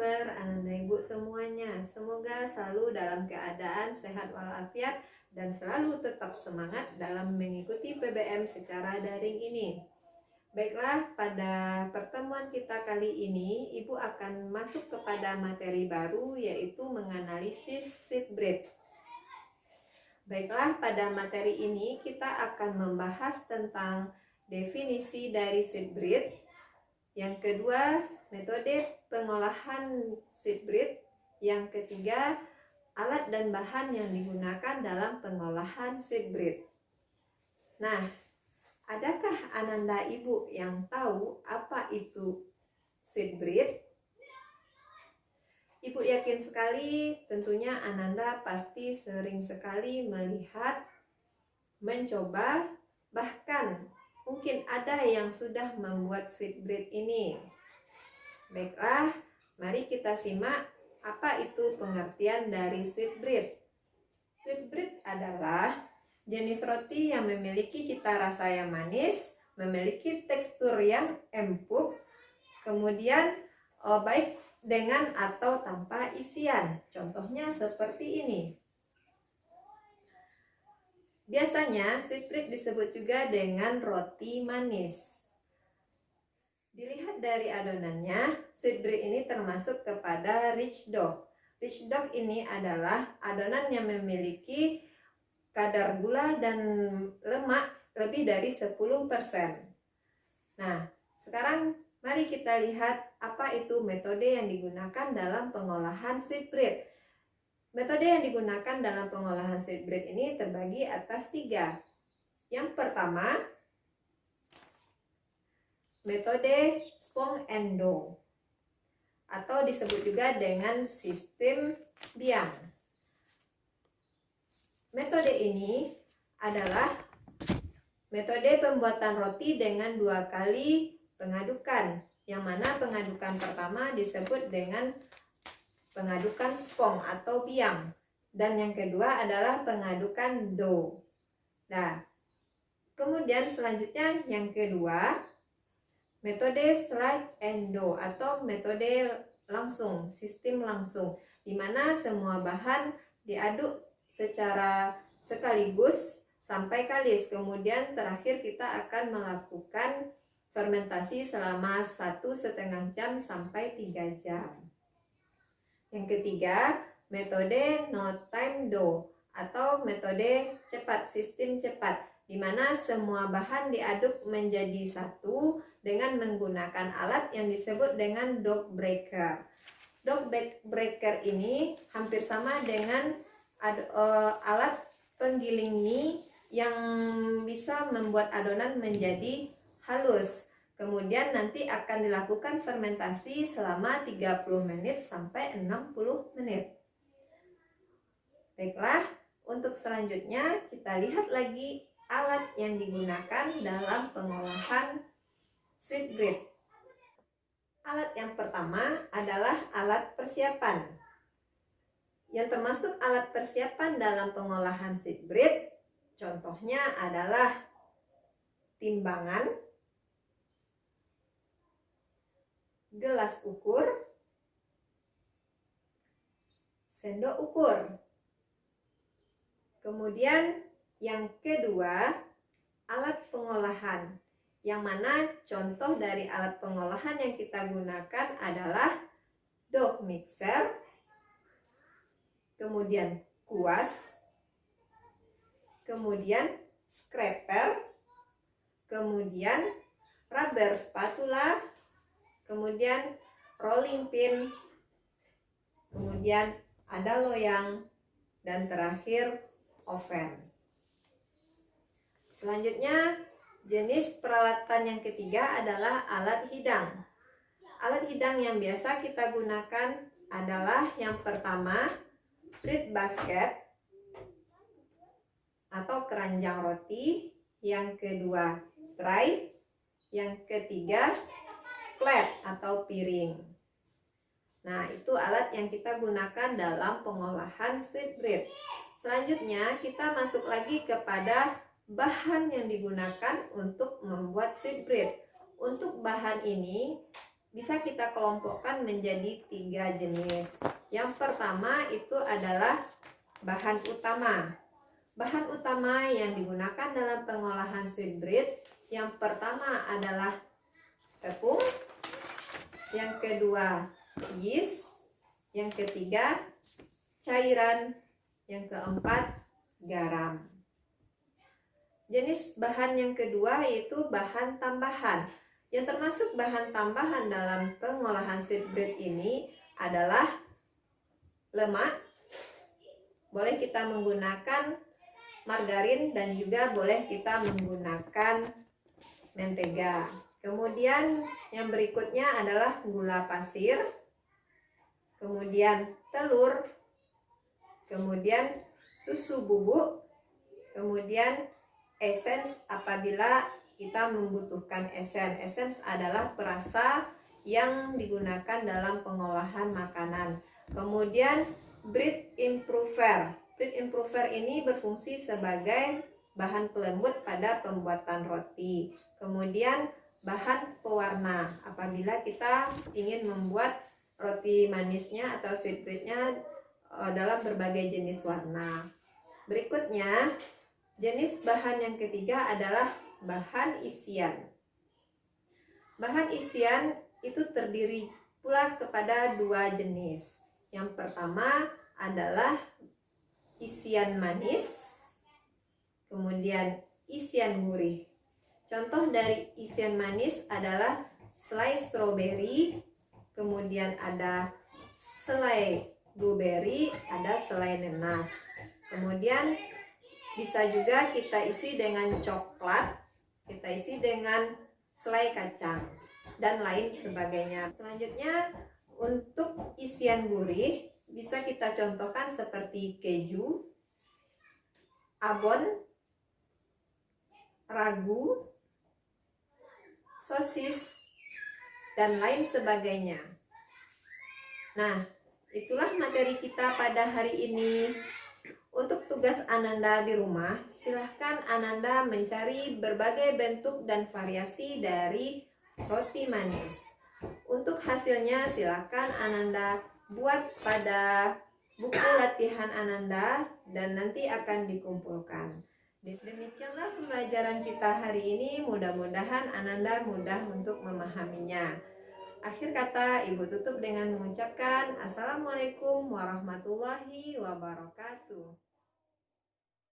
kabar Ananda Ibu semuanya? Semoga selalu dalam keadaan sehat walafiat dan selalu tetap semangat dalam mengikuti PBM secara daring ini. Baiklah, pada pertemuan kita kali ini Ibu akan masuk kepada materi baru, yaitu menganalisis Sweetbread. Baiklah, pada materi ini kita akan membahas tentang definisi dari Sweetbread. Yang kedua, metode pengolahan Sweetbread. Yang ketiga, alat dan bahan yang digunakan dalam pengolahan Sweetbread. Nah, adakah Ananda Ibu yang tahu apa itu Sweetbread? Ibu yakin sekali tentunya Ananda pasti sering sekali melihat, mencoba, bahkan mungkin ada yang sudah membuat Sweetbread ini. Baiklah, mari kita simak apa itu pengertian dari Sweetbread. Sweetbread adalah jenis roti yang memiliki cita rasa yang manis, memiliki tekstur yang empuk, kemudian baik dengan atau tanpa isian. Contohnya seperti ini. Biasanya Sweetbread disebut juga dengan roti manis. Dilihat dari adonannya, Sweetbread ini termasuk kepada rich dough. Rich dough ini adalah adonan yang memiliki kadar gula dan lemak lebih dari 10%. Nah, sekarang mari kita lihat apa itu metode yang digunakan dalam pengolahan Sweetbread. Metode yang digunakan dalam pengolahan Sweetbread ini terbagi atas 3. Yang pertama, metode Spong and Dough, atau disebut juga dengan sistem biang. Metode ini adalah metode pembuatan roti dengan 2 kali pengadukan, yang mana pengadukan pertama disebut dengan pengadukan spong atau biang, dan yang kedua adalah pengadukan dough. Nah, kemudian selanjutnya yang kedua, metode slide and dough atau metode langsung, sistem langsung, di mana semua bahan diaduk secara sekaligus sampai kalis. Kemudian terakhir kita akan melakukan fermentasi selama 1,5 jam sampai 3 jam. Yang ketiga, metode no time dough atau metode cepat, sistem cepat, di mana semua bahan diaduk menjadi satu dengan menggunakan alat yang disebut dengan dough breaker. Dough breaker ini hampir sama dengan alat penggiling mie yang bisa membuat adonan menjadi halus. Kemudian nanti akan dilakukan fermentasi selama 30 menit sampai 60 menit. Baiklah, untuk selanjutnya kita lihat lagi alat yang digunakan dalam pengolahan Sweetbread. Alat yang pertama adalah alat persiapan. Yang termasuk alat persiapan dalam pengolahan Sweetbread, contohnya adalah timbangan, gelas ukur, sendok ukur. Kemudian yang kedua, alat pengolahan, yang mana contoh dari alat pengolahan yang kita gunakan adalah dough mixer, kemudian kuas, kemudian scraper, kemudian rubber spatula, kemudian rolling pin, kemudian ada loyang, dan terakhir oven. Selanjutnya, jenis peralatan yang ketiga adalah alat hidang. Alat hidang yang biasa kita gunakan adalah yang pertama, bread basket atau keranjang roti, yang kedua, tray, yang ketiga, plate atau piring. Nah, itu alat yang kita gunakan dalam pengolahan Sweetbread. Selanjutnya, kita masuk lagi kepada bahan yang digunakan untuk membuat Sweetbread. Untuk bahan ini bisa kita kelompokkan menjadi 3 jenis. Yang pertama itu adalah bahan utama. Bahan utama yang digunakan dalam pengolahan sweet bread yang pertama adalah tepung, yang kedua yeast, yang ketiga cairan, yang keempat garam. Jenis bahan yang kedua yaitu bahan tambahan. Yang termasuk bahan tambahan dalam pengolahan sweet bread ini adalah lemak. Boleh kita menggunakan margarin dan juga boleh kita menggunakan mentega. Kemudian yang berikutnya adalah gula pasir, kemudian telur, kemudian susu bubuk, kemudian esens apabila kita membutuhkan esens. Esens adalah perasa yang digunakan dalam pengolahan makanan. Kemudian bread improver. Bread improver ini berfungsi sebagai bahan pelembut pada pembuatan roti. Kemudian bahan pewarna apabila kita ingin membuat roti manisnya atau sweet breadnya dalam berbagai jenis warna. Berikutnya, jenis bahan yang ketiga adalah bahan isian. Bahan isian itu terdiri pula kepada 2 jenis. Yang pertama adalah isian manis, kemudian isian gurih. Contoh dari isian manis adalah selai stroberi, kemudian ada selai blueberry, ada selai nanas. Kemudian bisa juga kita isi dengan coklat, kita isi dengan selai kacang, dan lain sebagainya. Selanjutnya untuk isian gurih bisa kita contohkan seperti keju, abon, ragu, sosis, dan lain sebagainya. Nah, itulah materi kita pada hari ini. Untuk tugas Ananda di rumah, silahkan Ananda mencari berbagai bentuk dan variasi dari roti manis. Untuk hasilnya silahkan Ananda buat pada buku latihan Ananda dan nanti akan dikumpulkan. Demikianlah pembelajaran kita hari ini, mudah-mudahan Ananda mudah untuk memahaminya. Akhir kata, Ibu tutup dengan mengucapkan Assalamualaikum warahmatullahi wabarakatuh.